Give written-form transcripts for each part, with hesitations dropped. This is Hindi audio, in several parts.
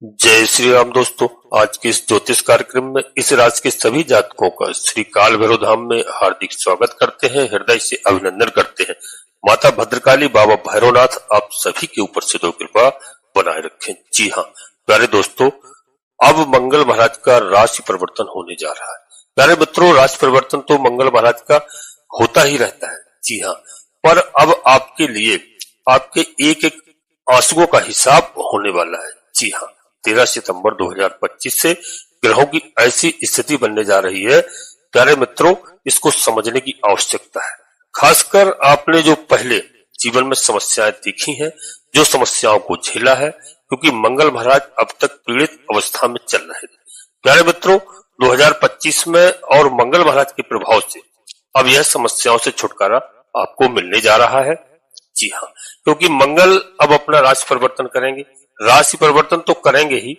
जय श्री राम दोस्तों। आज के इस ज्योतिष कार्यक्रम में इस राशि के सभी जातकों का श्री काल भैरव धाम में हार्दिक स्वागत करते हैं, हृदय से अभिनंदन करते हैं। माता भद्रकाली, बाबा भैरवनाथ आप सभी के ऊपर से दो कृपा बनाए रखें। जी हाँ प्यारे दोस्तों, अब मंगल महाराज का राशि परिवर्तन होने जा रहा है। प्यारे मित्रों, राशि परिवर्तन तो मंगल महाराज का होता ही रहता है। जी हाँ, पर अब आपके लिए आपके एक एक आंसुओं का हिसाब होने वाला है। जी हाँ, 13 सितंबर 2025 से ग्रहों की ऐसी स्थिति बनने जा रही है। प्यारे मित्रों, इसको समझने की आवश्यकता है। खासकर आपने जो पहले जीवन में समस्याएं देखी हैं, जो समस्याओं को झेला है, क्योंकि मंगल महाराज अब तक पीड़ित अवस्था में चल रहे थे। प्यारे मित्रों, 2025 में और मंगल महाराज के प्रभाव से अब यह समस्याओं से छुटकारा आपको मिलने जा रहा है। जी हाँ, क्योंकि मंगल अब अपना राशि परिवर्तन करेंगे। राशि परिवर्तन तो करेंगे ही।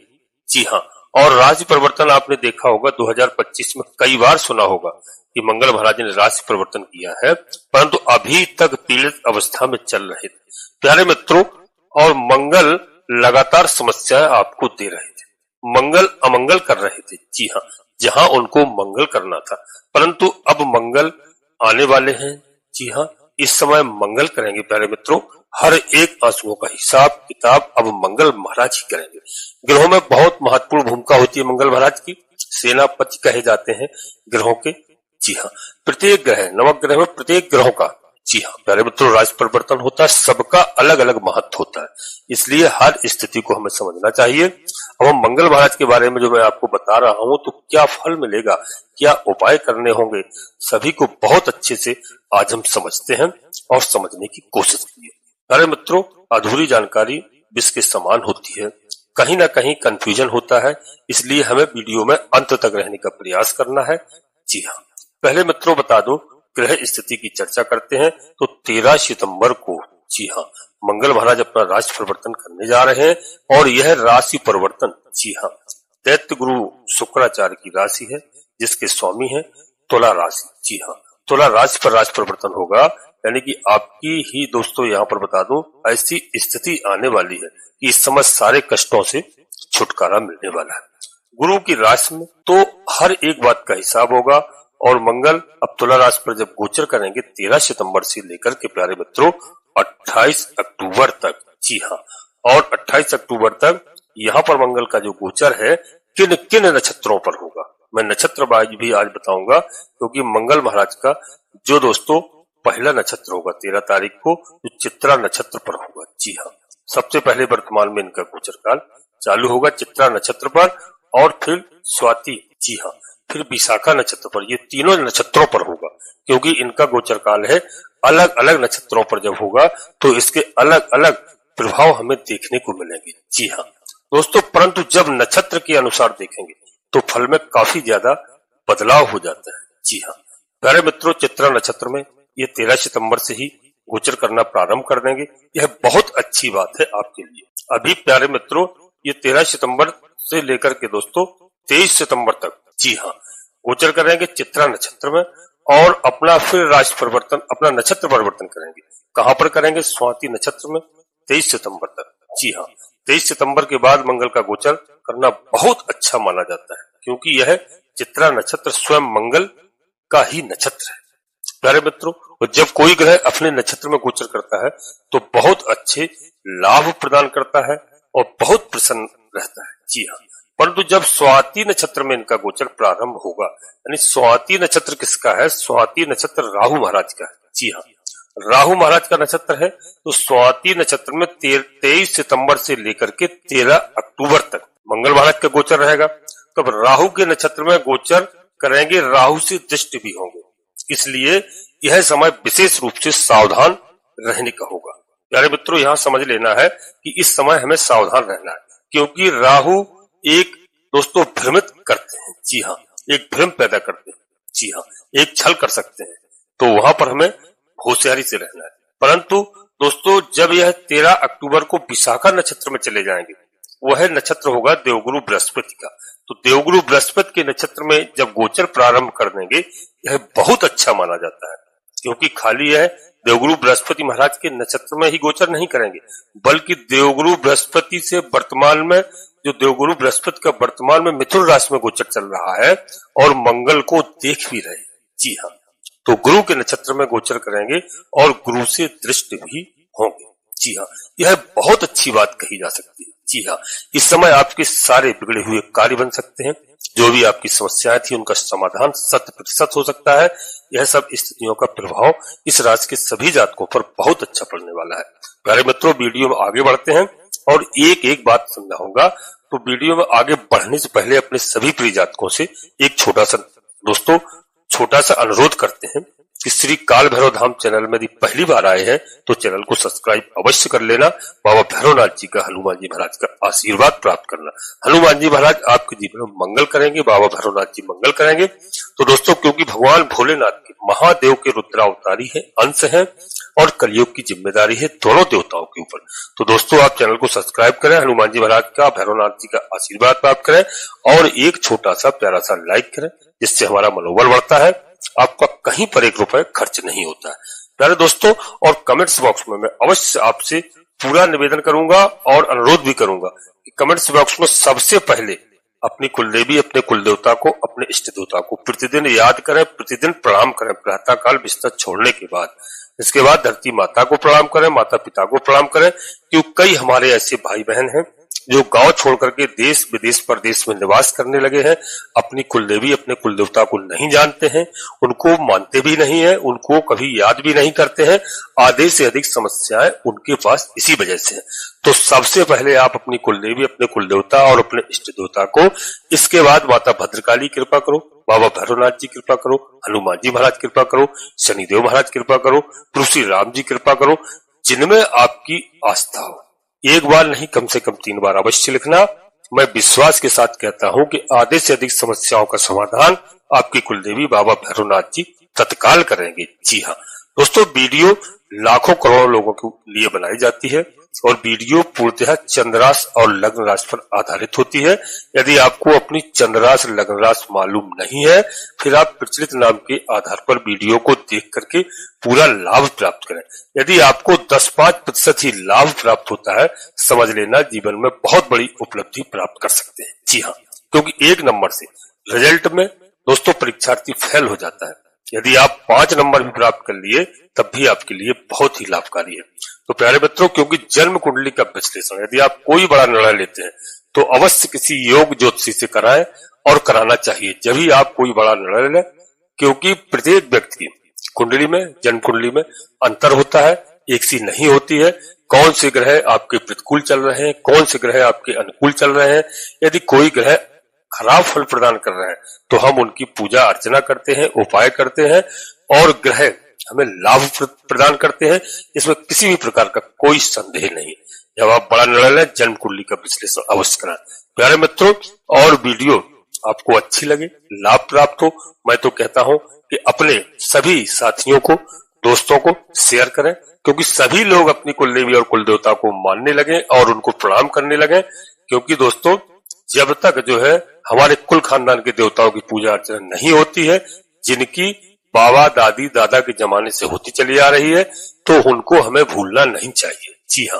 जी हाँ, और राशि परिवर्तन आपने देखा होगा 2025 में कई बार सुना होगा कि मंगल महाराज ने राशि परिवर्तन किया है, परंतु अभी तक पीड़ित अवस्था में चल रहे थे। प्यारे मित्रों, और मंगल लगातार समस्याएं आपको दे रहे थे, मंगल अमंगल कर रहे थे। जी हाँ, जहां उनको मंगल करना था, परंतु अब मंगल आने वाले हैं। जी हाँ, इस समय मंगल करेंगे। प्यारे मित्रों, हर एक आंसुओं का हिसाब किताब अब मंगल महाराज ही करेंगे। ग्रहों में बहुत महत्वपूर्ण भूमिका होती है मंगल महाराज की। सेनापति कहे जाते हैं ग्रहों के। जी हाँ, प्रत्येक ग्रह, नवग्रह में प्रत्येक ग्रहों का, जी हाँ प्यारे मित्रों, राशि परिवर्तन होता है। सबका अलग अलग महत्व होता है, इसलिए हर स्थिति को हमें समझना चाहिए। अब हम मंगल महाराज के बारे में जो मैं आपको बता रहा हूं, तो क्या फल मिलेगा, क्या उपाय करने होंगे, सभी को बहुत अच्छे से आज हम समझते हैं और समझने की कोशिश करिए। अरे मित्रों, अधूरी जानकारी विष के समान होती है, कहीं ना कहीं कंफ्यूजन होता है, इसलिए हमें वीडियो में अंत तक रहने का प्रयास करना है। जी हाँ, पहले मित्रों बता दो, ग्रह स्थिति की चर्चा करते हैं। तो 13 सितंबर को, जी हाँ, मंगल महाराज अपना राशि परिवर्तन करने जा रहे हैं। और यह राशि परिवर्तन, जी हाँ, दैत्य गुरु शुक्राचार्य की राशि है, जिसके स्वामी है तुला राशि। जी हाँ, तुला राशि पर राशि परिवर्तन होगा, यानी कि आपकी ही दोस्तों यहाँ पर बता दूं, ऐसी स्थिति आने वाली है कि इस समय सारे कष्टों से छुटकारा मिलने वाला है। गुरु की राशि में तो हर एक बात का हिसाब होगा। और मंगल अब तुला राशि पर जब गोचर करेंगे 13 सितंबर से लेकर के प्यारे मित्रों 28 अक्टूबर तक। जी हाँ, और 28 अक्टूबर तक यहाँ पर मंगल का जो गोचर है किन किन नक्षत्रों पर होगा, मैं नक्षत्र वाइज भी आज बताऊंगा। क्योंकि मंगल महाराज का जो दोस्तों पहला नक्षत्र होगा 13 तारीख को, जो चित्रा नक्षत्र पर होगा। जी हाँ, सबसे पहले वर्तमान में इनका गोचर काल चालू होगा चित्रा नक्षत्र पर, और फिर स्वाति, जी हाँ, फिर विशाखा नक्षत्र पर। ये तीनों नक्षत्रों पर होगा, क्योंकि इनका गोचर काल है। अलग अलग नक्षत्रों पर जब होगा तो इसके अलग अलग प्रभाव हमें देखने को मिलेंगे। जी हाँ दोस्तों, परंतु जब नक्षत्र के अनुसार देखेंगे तो फल में काफी ज्यादा बदलाव हो जाता है। जी हाँ प्यारे मित्रों, चित्रा नक्षत्र में ये 13 सितंबर से ही गोचर करना प्रारंभ कर देंगे। यह बहुत अच्छी बात है आपके लिए। अभी प्यारे मित्रों, ये 13 सितंबर से लेकर के दोस्तों 23 सितंबर तक, जी हाँ, गोचर करेंगे चित्रा नक्षत्र में। और अपना फिर राशि परिवर्तन, अपना नक्षत्र परिवर्तन करेंगे। कहां पर करेंगे? स्वाति नक्षत्र में 23 सितंबर तक। जी हाँ, 23 सितंबर के बाद मंगल का गोचर करना बहुत अच्छा माना जाता है, क्योंकि यह चित्रा नक्षत्र स्वयं मंगल का ही नक्षत्र है। प्यारे मित्रों, जब कोई ग्रह अपने नक्षत्र में गोचर करता है तो बहुत अच्छे लाभ प्रदान करता है और बहुत प्रसन्न रहता है। जी हाँ, परंतु जब स्वाति नक्षत्र में इनका गोचर प्रारंभ होगा, यानी स्वाति नक्षत्र किसका है? स्वाति नक्षत्र राहु महाराज का है। जी हाँ, राहु महाराज का नक्षत्र है। तो स्वाति नक्षत्र में 23 सितंबर से लेकर के 13 अक्टूबर तक मंगल महाराज का गोचर रहेगा। तब राहु के नक्षत्र में गोचर करेंगे, राहु से दृष्टि भी होंगे, इसलिए यह समय विशेष रूप से सावधान रहने का होगा। प्यारे मित्रों, यहाँ समझ लेना है कि इस समय हमें सावधान रहना है, क्योंकि राहु एक दोस्तों भ्रमित करते हैं। जी हाँ, एक भ्रम पैदा करते हैं। जी हाँ, एक छल कर सकते हैं, तो वहां पर हमें होशियारी से रहना है। परंतु दोस्तों, जब यह 13 अक्टूबर को विशाखा नक्षत्र में चले जाएंगे, वह नक्षत्र होगा देवगुरु बृहस्पति का। तो देवगुरु बृहस्पति के नक्षत्र में जब गोचर प्रारंभ कर देंगे, यह बहुत अच्छा माना जाता है। क्योंकि खाली है देवगुरु बृहस्पति महाराज के नक्षत्र में ही गोचर नहीं करेंगे, बल्कि देवगुरु बृहस्पति से वर्तमान में जो देवगुरु बृहस्पति का वर्तमान में मिथुन राशि में गोचर चल रहा है और मंगल को देख भी रहे। जी हाँ, तो गुरु के नक्षत्र में गोचर करेंगे और गुरु से दृष्टि भी होंगे। जी हाँ, यह बहुत अच्छी बात कही जा सकती है। जी हाँ, इस समय आपके सारे बिगड़े हुए कार्य बन सकते हैं। जो भी आपकी समस्याएं थी उनका समाधान 100% हो सकता है। यह सब स्थितियों का प्रभाव इस राशि के सभी जातकों पर बहुत अच्छा पड़ने वाला है। प्यारे मित्रों, वीडियो में आगे बढ़ते हैं और एक एक बात समझाऊंगा। तो वीडियो में आगे बढ़ने से पहले अपने सभी प्रिय जातकों से एक छोटा सा अनुरोध करते हैं कि श्री काल भैरव धाम चैनल में यदि पहली बार आए हैं तो चैनल को सब्सक्राइब अवश्य कर लेना। बाबा भैरवनाथ जी का, हनुमान जी महाराज का आशीर्वाद प्राप्त करना। हनुमान जी महाराज आपके जीवन में मंगल करेंगे, बाबा भैरवनाथ जी मंगल करेंगे। तो दोस्तों, क्योंकि भगवान भोलेनाथ के महादेव के रुद्रावतारी है, अंश है और कलयुग की जिम्मेदारी है दोनों देवताओं के ऊपर। तो दोस्तों, आप चैनल को सब्सक्राइब करें, हनुमान जी महाराज का, भैरवनाथ जी का आशीर्वाद प्राप्त करें और एक छोटा सा प्यारा सा लाइक करें, जिससे हमारा मनोबल बढ़ता है। आपका कहीं पर 1 रुपए खर्च नहीं होता है। प्यारे दोस्तों, और कमेंट्स बॉक्स में मैं अवश्य आपसे पूरा निवेदन करूंगा और अनुरोध भी करूंगा कि कमेंट्स बॉक्स में सबसे पहले अपनी कुलदेवी, अपने कुलदेवता को, अपने इष्ट देवता को प्रतिदिन याद करें, प्रतिदिन प्रणाम करें प्रातः काल बिस्तर छोड़ने के बाद। इसके बाद धरती माता को प्रणाम करें, माता पिता को प्रणाम करें, क्योंकि कई हमारे ऐसे भाई बहन हैं जो गांव छोड़ करके देश विदेश परदेश में निवास करने लगे हैं। अपनी कुलदेवी, अपने कुलदेवता को नहीं जानते हैं, उनको मानते भी नहीं है, उनको कभी याद भी नहीं करते हैं। आधे से अधिक समस्याएं उनके पास इसी वजह से है। तो सबसे पहले आप अपनी कुलदेवी, अपने कुलदेवता और अपने इष्ट देवता को, इसके बाद माता भद्रकाली कृपा करो, बाबा भैरवनाथ जी कृपा करो, हनुमान जी महाराज कृपा करो, शनिदेव महाराज कृपा करो, प्रभु श्री राम जी कृपा करो, जिनमें आपकी आस्था हो। एक बार नहीं, कम से कम 3 बार अवश्य लिखना। मैं विश्वास के साथ कहता हूं कि आधे से अधिक समस्याओं का समाधान आपकी कुलदेवी बाबा भैरवनाथ जी तत्काल करेंगे। जी हाँ दोस्तों, वीडियो लाखों करोड़ों लोगों के लिए बनाई जाती है और वीडियो पूर्णतः चंद्रास और लग्न राशि पर आधारित होती है। यदि आपको अपनी चंद्रास लग्न राशि मालूम नहीं है, फिर आप प्रचलित नाम के आधार पर वीडियो को देख करके पूरा लाभ प्राप्त करें। यदि आपको 10-5% ही लाभ प्राप्त होता है, समझ लेना जीवन में बहुत बड़ी उपलब्धि प्राप्त कर सकते हैं। जी हाँ, क्योंकि 1 नंबर से रिजल्ट में दोस्तों परीक्षार्थी फेल हो जाता है। यदि आप 5 नंबर भी प्राप्त कर लिए तब भी आपके लिए बहुत ही लाभकारी है। तो प्यारे मित्रों, क्योंकि जन्म कुंडली का विश्लेषण यदि आप कोई बड़ा निर्णय लेते हैं तो अवश्य किसी योग ज्योतिषी से कराएं और कराना चाहिए, जब ही आप कोई बड़ा निर्णय लें। क्योंकि प्रत्येक व्यक्ति की कुंडली में, जन्म कुंडली में अंतर होता है, एक सी नहीं होती है। कौन से ग्रह आपके प्रतिकूल चल रहे हैं, कौन से ग्रह आपके अनुकूल चल रहे हैं। यदि कोई ग्रह खराब फल प्रदान कर रहे हैं तो हम उनकी पूजा अर्चना करते हैं, उपाय करते हैं और ग्रह हमें लाभ प्रदान करते हैं। इसमें किसी भी प्रकार का कोई संदेह नहीं है। जब आप बड़ा निर्णय लें, जन्म कुंडली का विश्लेषण अवश्य कराएं। प्यारे मित्रों, और वीडियो आपको अच्छी लगे, लाभ प्राप्त हो, मैं तो कहता हूं कि अपने सभी साथियों को, दोस्तों को शेयर करें, क्योंकि सभी लोग अपनी कुलदेवी और कुलदेवता को मानने लगे और उनको प्रणाम करने लगे। क्योंकि दोस्तों, जब तक जो है हमारे कुल खानदान के देवताओं की पूजा अर्चना नहीं होती है, जिनकी बाबा दादी दादा के जमाने से होती चली आ रही है, तो उनको हमें भूलना नहीं चाहिए। जी हाँ,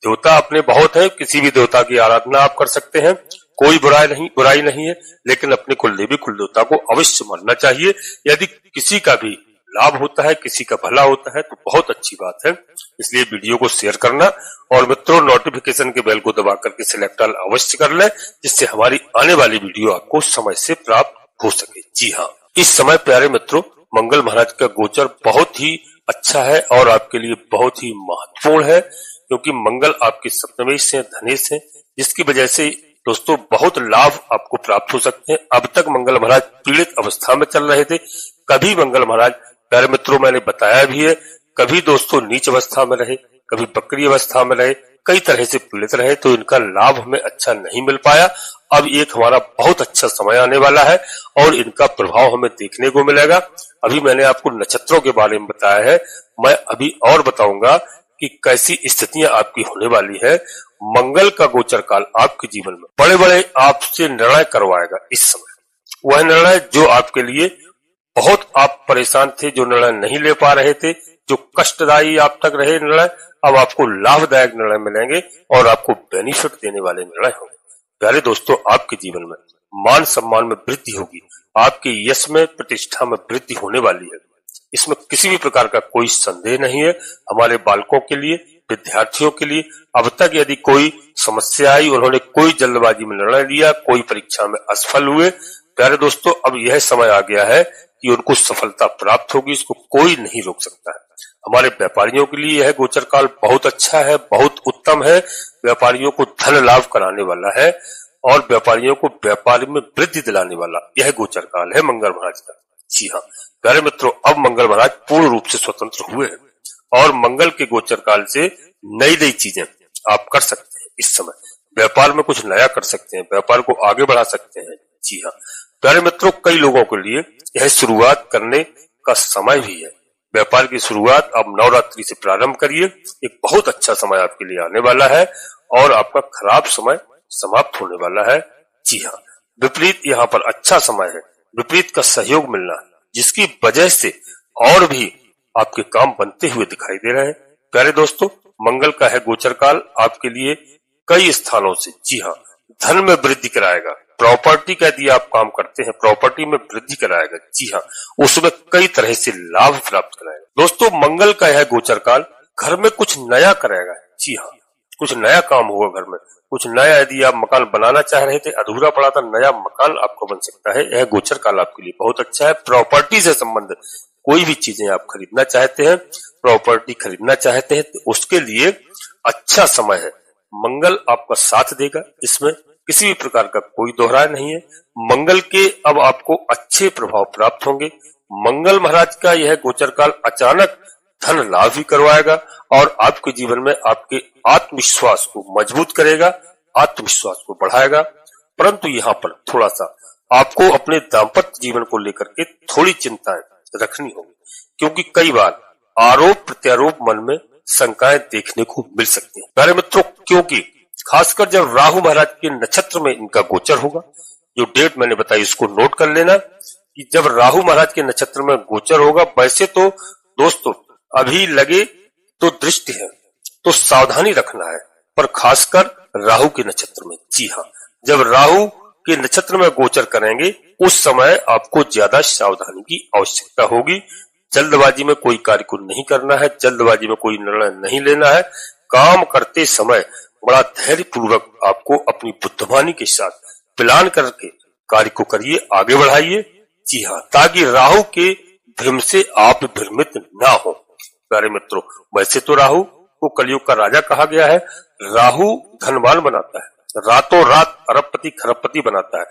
देवता अपने बहुत है, किसी भी देवता की आराधना आप कर सकते हैं, कोई बुराई नहीं है, लेकिन अपने कुलदेवी कुलदेवता को अवश्य मानना चाहिए। यदि किसी का भी लाभ होता है, किसी का भला होता है, तो बहुत अच्छी बात है। इसलिए वीडियो को शेयर करना और मित्रों, नोटिफिकेशन के बेल को दबा करके सिलेक्ट ऑल अवश्य कर लें, जिससे हमारी आने वाली वीडियो आपको समय से प्राप्त हो सके। जी हाँ, इस समय प्यारे मित्रों, मंगल महाराज का गोचर बहुत ही अच्छा है और आपके लिए बहुत ही महत्वपूर्ण है, क्योंकि मंगल आपके सप्तमेश से धनेश है, जिसकी वजह से दोस्तों बहुत लाभ आपको प्राप्त हो सकते हैं। अब तक मंगल महाराज पीड़ित अवस्था में चल रहे थे, कभी मंगल महाराज, प्यारे मित्रों मैंने बताया भी है, कभी दोस्तों नीच अवस्था में रहे, कभी बकरी अवस्था में रहे, कई तरह से पीड़ित रहे, तो इनका लाभ हमें अच्छा नहीं मिल पाया। अब एक हमारा बहुत अच्छा समय आने वाला है और इनका प्रभाव हमें देखने को मिलेगा। अभी मैंने आपको नक्षत्रों के बारे में बताया है, मैं अभी और बताऊंगा कि कैसी स्थितियां आपकी होने वाली है। मंगल का गोचर काल आपके जीवन में बड़े बड़े आपसे निर्णय करवाएगा। इस समय वह निर्णय जो आपके लिए बहुत आप परेशान थे, जो निर्णय नहीं ले पा रहे थे, जो कष्टदायी आप तक रहे निर्णय, अब आपको लाभदायक निर्णय मिलेंगे और आपको बेनिफिट देने वाले निर्णय होंगे। प्यारे दोस्तों, आपके जीवन में मान सम्मान में वृद्धि होगी, आपके यश में, प्रतिष्ठा में वृद्धि होने वाली है। इसमें किसी भी प्रकार का कोई संदेह नहीं है। हमारे बालकों के लिए, विद्यार्थियों के लिए अब तक यदि कोई समस्या आई, उन्होंने कोई जल्दबाजी में निर्णय लिया, कोई परीक्षा में असफल हुए, प्यारे दोस्तों अब यह समय आ गया है कि उनको सफलता प्राप्त होगी, इसको कोई नहीं रोक सकता है। हमारे व्यापारियों के लिए यह गोचर काल बहुत अच्छा है, बहुत उत्तम है। व्यापारियों को धन लाभ कराने वाला है और व्यापारियों को व्यापार में वृद्धि दिलाने वाला यह गोचर काल है मंगल महाराज का। जी हाँ प्यारे मित्रों, अब मंगल महाराज पूर्ण रूप से स्वतंत्र हुए हैं और मंगल के गोचर काल से नई नई चीजें आप कर सकते हैं। इस समय व्यापार में कुछ नया कर सकते हैं, व्यापार को आगे बढ़ा सकते हैं। जी हाँ प्यारे मित्रों, कई लोगों के लिए यह शुरुआत करने का समय भी है। व्यापार की शुरुआत अब नवरात्रि से प्रारंभ करिए, एक बहुत अच्छा समय आपके लिए आने वाला है और आपका खराब समय समाप्त होने वाला है। जी हाँ, विपरीत यहाँ पर अच्छा समय है, विपरीत का सहयोग मिलना, जिसकी वजह से और भी आपके काम बनते हुए दिखाई दे रहे हैं। प्यारे दोस्तों, मंगल का है गोचर काल आपके लिए कई स्थानों से, जी हाँ, धन में वृद्धि कराएगा। प्रॉपर्टी का यदि आप काम करते हैं, प्रॉपर्टी में वृद्धि कराएगा। जी हाँ, उसमें कई तरह से लाभ प्राप्त कराएगा। दोस्तों, मंगल का यह गोचर काल घर में कुछ नया कराएगा। जी हाँ, कुछ नया काम होगा घर में, कुछ नया। यदि आप मकान बनाना चाह रहे थे, अधूरा पड़ा था, नया मकान आपको बन सकता है। यह गोचर काल आपके लिए बहुत अच्छा है। प्रॉपर्टी से संबंधित कोई भी चीजें आप खरीदना चाहते हैं, प्रॉपर्टी खरीदना चाहते हैं, तो उसके लिए अच्छा समय है। मंगल आपका साथ देगा, इसमें किसी भी प्रकार का कोई दोहराय नहीं है। मंगल के अब आपको अच्छे प्रभाव प्राप्त होंगे। मंगल महाराज का यह गोचर काल अचानक धन लाभ भी करवाएगा और आपके जीवन में आपके आत्मविश्वास को मजबूत करेगा, आत्मविश्वास को बढ़ाएगा। परंतु यहाँ पर थोड़ा सा आपको अपने दाम्पत्य जीवन को लेकर के थोड़ी चिंताएं रखनी होगी, क्योंकि कई बार आरोप प्रत्यारोप मन में शंकाएं देखने को मिल सकती हैं। प्यारे मित्रों, क्योंकि खासकर जब राहु महाराज के नक्षत्र में इनका गोचर होगा, जो डेट मैंने बताई उसको नोट कर लेना कि जब राहु महाराज के नक्षत्र में गोचर होगा, वैसे तो दोस्तों अभी लगे तो दृष्टि है तो सावधानी रखना है, पर खासकर राहु के नक्षत्र में। जी हाँ, जब राहु के नक्षत्र में गोचर करेंगे उस समय आपको ज्यादा सावधानी की आवश्यकता होगी। जल्दबाजी में कोई कार्य को नहीं करना है, जल्दबाजी में कोई निर्णय नहीं लेना है। काम करते समय बड़ा धैर्य पूर्वक आपको अपनी बुद्धिमानी के साथ प्लान करके कार्य को करिए, आगे बढ़ाइए। जी हाँ, ताकि राहु के भ्रम से आप भ्रमित ना हो। प्यारे मित्रों, वैसे तो राहु को कलयुग का राजा कहा गया है। राहु धनवान बनाता है, रातों रात अरबपति खरबपति बनाता है,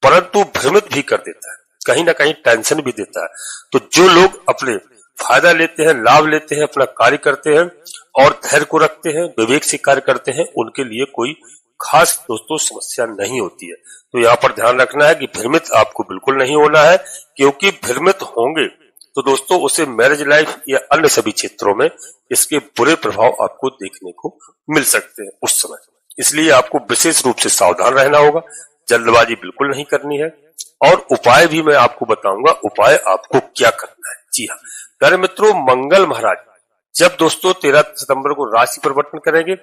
परंतु भ्रमित भी कर देता है, कहीं ना कहीं टेंशन भी देता है। तो जो लोग अपने फायदा लेते हैं, लाभ लेते हैं, अपना कार्य करते हैं और धैर्य को रखते हैं, विवेक से कार्य करते हैं, उनके लिए कोई खास दोस्तों समस्या नहीं होती है। तो यहाँ पर ध्यान रखना है कि भ्रमित आपको बिल्कुल नहीं होना है, क्योंकि भ्रमित होंगे तो दोस्तों उसे मैरिज लाइफ या अन्य सभी क्षेत्रों में इसके बुरे प्रभाव आपको देखने को मिल सकते हैं उस समय। इसलिए आपको विशेष रूप से सावधान रहना होगा, जल्दबाजी बिल्कुल नहीं करनी है। और उपाय भी मैं आपको बताऊंगा, उपाय आपको क्या करना है। जी हाँ प्यारे मित्रों, मंगल महाराज जब दोस्तों 13 सितंबर को राशि परिवर्तन करेंगे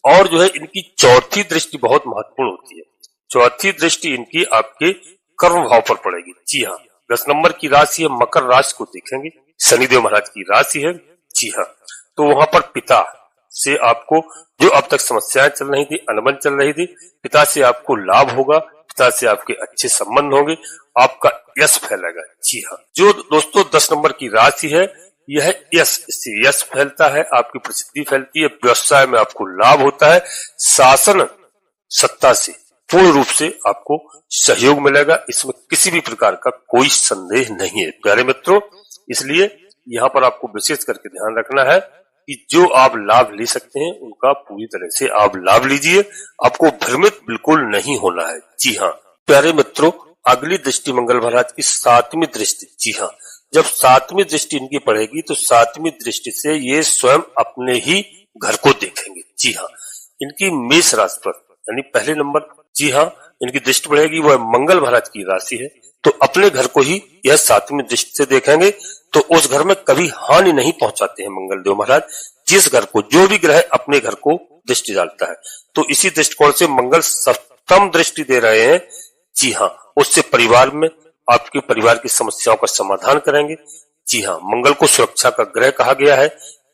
और जो है इनकी चौथी दृष्टि बहुत महत्वपूर्ण होती है। चौथी दृष्टि इनकी आपके कर्म भाव पर पड़ेगी। जी हाँ, 10 नंबर की राशि है, मकर राशि को देखेंगे, शनिदेव महाराज की राशि है। जी हाँ, तो वहां पर पिता से आपको जो अब तक समस्याएं चल रही थी, अनबन चल रही थी, पिता से आपको लाभ होगा, पिता से आपके अच्छे संबंध होंगे, आपका यश फैलेगा। जी हाँ, जो दोस्तों 10 नंबर की राशि है यह यश, इससे यश फैलता है, आपकी प्रसिद्धि फैलती है, व्यवसाय में आपको लाभ होता है, शासन सत्ता से पूर्ण रूप से आपको सहयोग मिलेगा, इसमें किसी भी प्रकार का कोई संदेह नहीं है प्यारे मित्रों। इसलिए यहाँ पर आपको विशेष करके ध्यान रखना है कि जो आप लाभ ले सकते हैं उनका पूरी तरह से आप लाभ लीजिए, आपको भ्रमित बिल्कुल नहीं होना है। जी हाँ प्यारे मित्रों, अगली दृष्टि मंगल महाराज की 7वीं दृष्टि। जी हाँ, जब 7वीं दृष्टि इनकी पड़ेगी तो 7वीं दृष्टि से ये स्वयं अपने ही घर को देखेंगे। जी हाँ, इनकी मेष राशि पर यानी पहले नंबर। जी हाँ, इनकी दृष्टि बढ़ेगी वह मंगल महाराज की राशि है, तो अपने घर को ही यह 7वीं दृष्टि से देखेंगे तो उस घर में कभी हानि नहीं पहुंचाते हैं मंगल देव महाराज। जिस घर को जो भी ग्रह अपने घर को दृष्टि डालता है तो इसी दृष्टिकोण से मंगल सप्तम दृष्टि दे रहे हैं। जी हाँ, उससे परिवार में आपके परिवार की समस्याओं का समाधान करेंगे। जी हाँ, मंगल को सुरक्षा का ग्रह कहा गया है।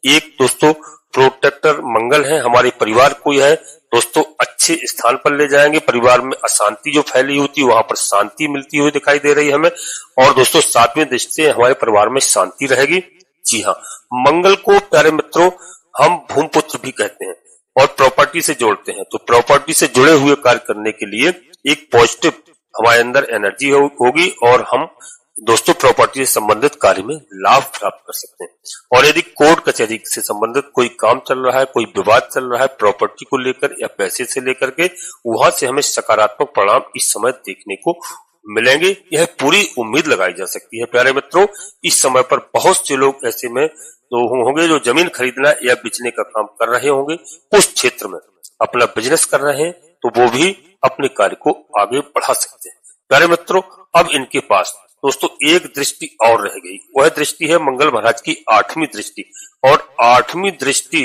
एक दोस्तों प्रोटेक्टर मंगल है, हमारे परिवार को यह दोस्तों अच्छे स्थान पर ले जाएंगे। परिवार में अशांति जो फैली होती है वहां पर शांति मिलती हुई दिखाई दे रही है हमें। और दोस्तों 7वीं दृष्टि से हमारे परिवार में शांति रहेगी। जी हाँ, मंगल को प्यारे मित्रों हम भूमिपुत्र भी कहते हैं और प्रॉपर्टी से जोड़ते हैं। तो प्रॉपर्टी से जुड़े हुए कार्य करने के लिए एक पॉजिटिव हमारे अंदर एनर्जी होगी और हम दोस्तों प्रॉपर्टी से संबंधित कार्य में लाभ प्राप्त कर सकते हैं। और यदि कोर्ट कचहरी से संबंधित कोई काम चल रहा है, कोई विवाद चल रहा है प्रॉपर्टी को लेकर या पैसे से लेकर के, वहां से हमें सकारात्मक परिणाम इस समय देखने को मिलेंगे। यह पूरी उम्मीद लगाई जा सकती है प्यारे मित्रों। इस समय पर बहुत से लोग ऐसे में तो होंगे जो जमीन खरीदना या बेचने का काम कर रहे होंगे, उस क्षेत्र में अपना बिजनेस कर रहे हैं तो वो भी अपने कार्य को आगे बढ़ा सकते हैं। प्यारे मित्रों अब इनके पास दोस्तों एक दृष्टि और रह गई, वह दृष्टि है मंगल महाराज की 8वीं दृष्टि। और 8वीं दृष्टि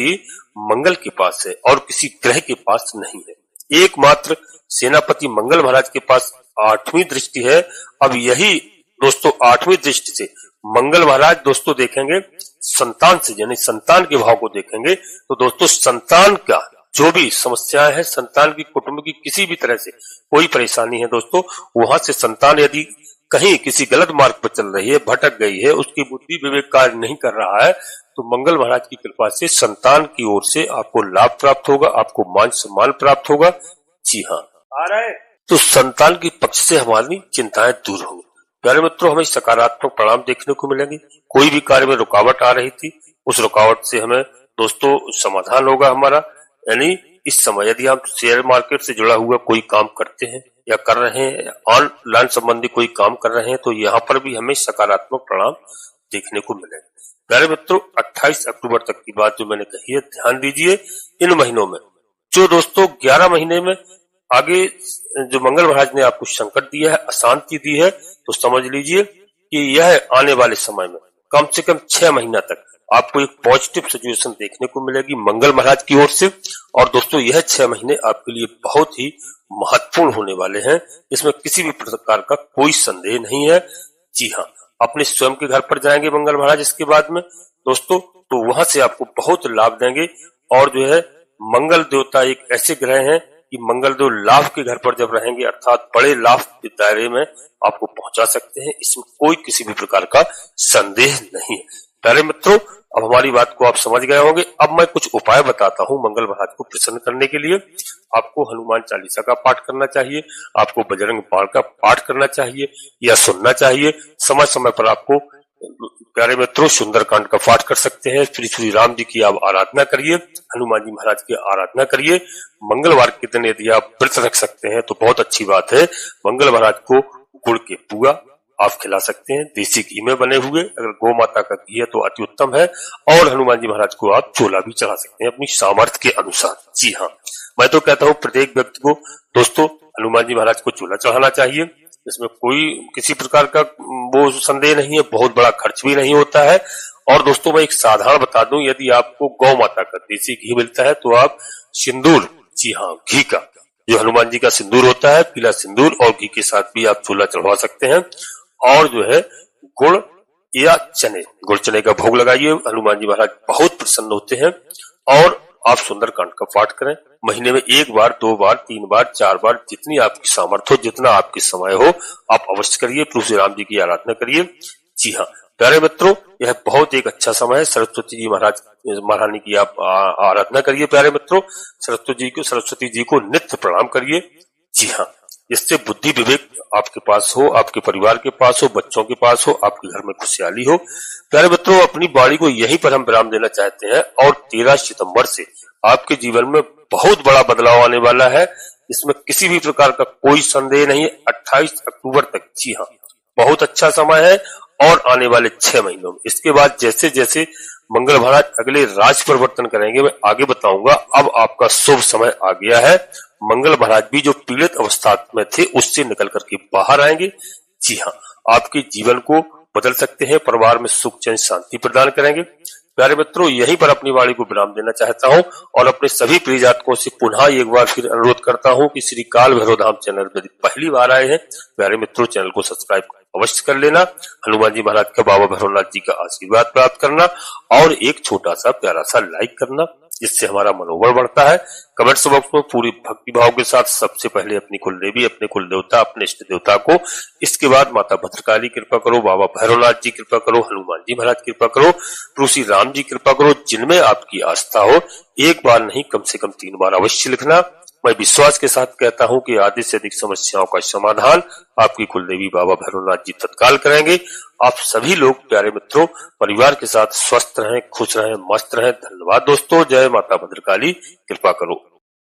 मंगल के पास है और किसी ग्रह के पास नहीं है। एकमात्र सेनापति मंगल महाराज के पास 8वीं दृष्टि है। अब यही दोस्तों 8वीं दृष्टि से मंगल महाराज दोस्तों देखेंगे संतान से, यानी संतान के भाव को देखेंगे तो दोस्तों संतान का जो भी समस्याएं हैं, संतान की कुटुंब की किसी भी तरह से कोई परेशानी है दोस्तों, वहां से संतान यदि कहीं किसी गलत मार्ग पर चल रही है, भटक गई है, उसकी बुद्धि विवेक कार्य नहीं कर रहा है, तो मंगल महाराज की कृपा से संतान की ओर से आपको लाभ प्राप्त होगा, आपको मान सम्मान प्राप्त होगा। जी हाँ, आ रहा है तो संतान की पक्ष से हमारी चिंताएं दूर होंगी। प्यारे मित्रों हमें सकारात्मक परिणाम देखने को मिलेंगे। कोई भी कार्य में रुकावट आ रही थी उस रुकावट से हमें दोस्तों समाधान होगा हमारा। यानी इस समय यदि हम शेयर मार्केट से जुड़ा हुआ कोई काम करते हैं या कर रहे हैं, ऑनलाइन संबंधी कोई काम कर रहे हैं, तो यहाँ पर भी हमें सकारात्मक परिणाम देखने को मिलेंगे। प्यारे मित्रों 28 अक्टूबर तक की बात जो मैंने कही है, ध्यान दीजिए। इन महीनों में जो दोस्तों 11 महीने में आगे जो मंगल महाराज ने आपको संकट दिया है, अशांति दी है, तो समझ लीजिए कि यह आने वाले समय में कम से कम 6 महीना तक आपको एक पॉजिटिव सिचुएशन देखने को मिलेगी मंगल महाराज की ओर से। और दोस्तों यह 6 महीने आपके लिए बहुत ही महत्वपूर्ण होने वाले हैं, इसमें किसी भी प्रकार का कोई संदेह नहीं है। जी हाँ, अपने स्वयं के घर पर जाएंगे मंगल महाराज इसके बाद में दोस्तों, तो वहां से आपको बहुत लाभ देंगे। और जो है मंगल देवता एक ऐसे ग्रह हैं कि मंगल देव लाभ के घर पर जब रहेंगे अर्थात बड़े लाभ के दायरे में आपको पहुंचा सकते हैं, इसमें कोई किसी भी प्रकार का संदेह नहीं है। प्यारे मित्रों अब हमारी बात को आप समझ गए होंगे। अब मैं कुछ उपाय बताता हूं मंगल महाराज को प्रसन्न करने के लिए। आपको हनुमान चालीसा का पाठ करना चाहिए, आपको बजरंग बाण का पाठ करना चाहिए या सुनना चाहिए। समय समय पर आपको प्यारे मित्रों सुंदरकांड का पाठ कर सकते हैं। श्री राम जी की आप आराधना करिए, हनुमान जी महाराज की आराधना करिए। मंगलवार के दिन यदि आप व्रत रख सकते हैं तो बहुत अच्छी बात है। मंगल महाराज को गुड़ के पुआ आप खिला सकते हैं, देसी घी में बने हुए, अगर गौ माता का घी है तो अति उत्तम है। और हनुमान जी महाराज को आप चोला भी चढ़ा सकते हैं अपनी सामर्थ्य के अनुसार। जी हाँ, मैं तो कहता हूँ प्रत्येक व्यक्ति को दोस्तों हनुमान जी महाराज को चोला चढ़ाना चाहिए। इसमें कोई किसी प्रकार का वो संदेह नहीं है, बहुत बड़ा खर्च भी नहीं होता है। और दोस्तों मैं एक साधारण बता दूं, यदि आपको गौ माता का देसी घी मिलता है तो आप सिंदूर, जी हाँ घी का, जो हनुमान जी का सिंदूर होता है, पीला सिंदूर और घी के साथ भी आप चूल्हा चढ़वा सकते हैं। और जो है गुड़ या चने, गुड़ चने का भोग लगाइए, हनुमान जी महाराज बहुत प्रसन्न होते हैं। और आप सुंदरकांड का पाठ करें, महीने में 1 बार 2 बार 3 बार 4 बार जितनी आपकी सामर्थ्य हो, जितना आपके समय हो, आप अवश्य करिए। प्रभु श्री राम जी की आराधना करिए। जी हाँ प्यारे मित्रों, यह बहुत एक अच्छा समय है। सरस्वती जी महारानी की आप आराधना करिए। प्यारे मित्रों सरस्वती जी को नित्य प्रणाम करिए। जी हाँ, इससे बुद्धि विवेक आपके पास हो, आपके परिवार के पास हो, बच्चों के पास हो, आपके घर में खुशहाली हो। प्यारे मित्रों अपनी वाणी को यहीं पर हम विराम देना चाहते हैं। और 13 सितंबर से आपके जीवन में बहुत बड़ा बदलाव आने वाला है, इसमें किसी भी प्रकार का कोई संदेह नहीं है। 28 अक्टूबर तक, जी हाँ, बहुत अच्छा समय है। और आने वाले 6 महीनों में इसके बाद जैसे जैसे मंगल महाराज अगले राशि परिवर्तन करेंगे मैं आगे बताऊंगा। अब आपका शुभ समय आ गया है मंगल महाराज भी जो पीड़ित अवस्था में थे उससे निकल करके बाहर आएंगे। जी हाँ, आपके जीवन को बदल सकते हैं, परिवार में सुख चैन शांति प्रदान करेंगे। प्यारे मित्रों, यहीं पर अपनी वाणी को विराम देना चाहता हूं और अपने सभी प्रिय जातकों से पुनः एक बार फिर अनुरोध करता हूं कि श्री काल भैरव धाम चैनल पर पहली बार आए हैं, प्यारे मित्रों चैनल को सब्सक्राइब अवश्य कर लेना, हनुमान जी महाराज का, बाबा भैरवनाथ जी का आशीर्वाद प्राप्त करना और एक छोटा सा प्यारा सा लाइक करना, जिससे हमारा मनोबल बढ़ता है। कमेंट्स बॉक्स में पूरी भक्ति भाव के साथ सबसे पहले अपनी कुलदेवी, अपने कुल देवता, अपने इष्ट देवता को, इसके बाद माता भद्रकाली कृपा करो, बाबा भैरवनाथ जी कृपा करो, हनुमान जी महाराज कृपा करो, प्रभु श्री राम जी कृपा करो। जिनमें आपकी आस्था हो, एक बार नहीं कम से कम 3 बार अवश्य लिखना। मैं विश्वास के साथ कहता हूं कि आधे से अधिक समस्याओं का समाधान आपकी कुलदेवी बाबा भैरवनाथ जी तत्काल करेंगे। आप सभी लोग प्यारे मित्रों परिवार के साथ स्वस्थ रहें, खुश रहें, मस्त रहें। धन्यवाद दोस्तों। जय माता भद्रकाली, कृपा करो।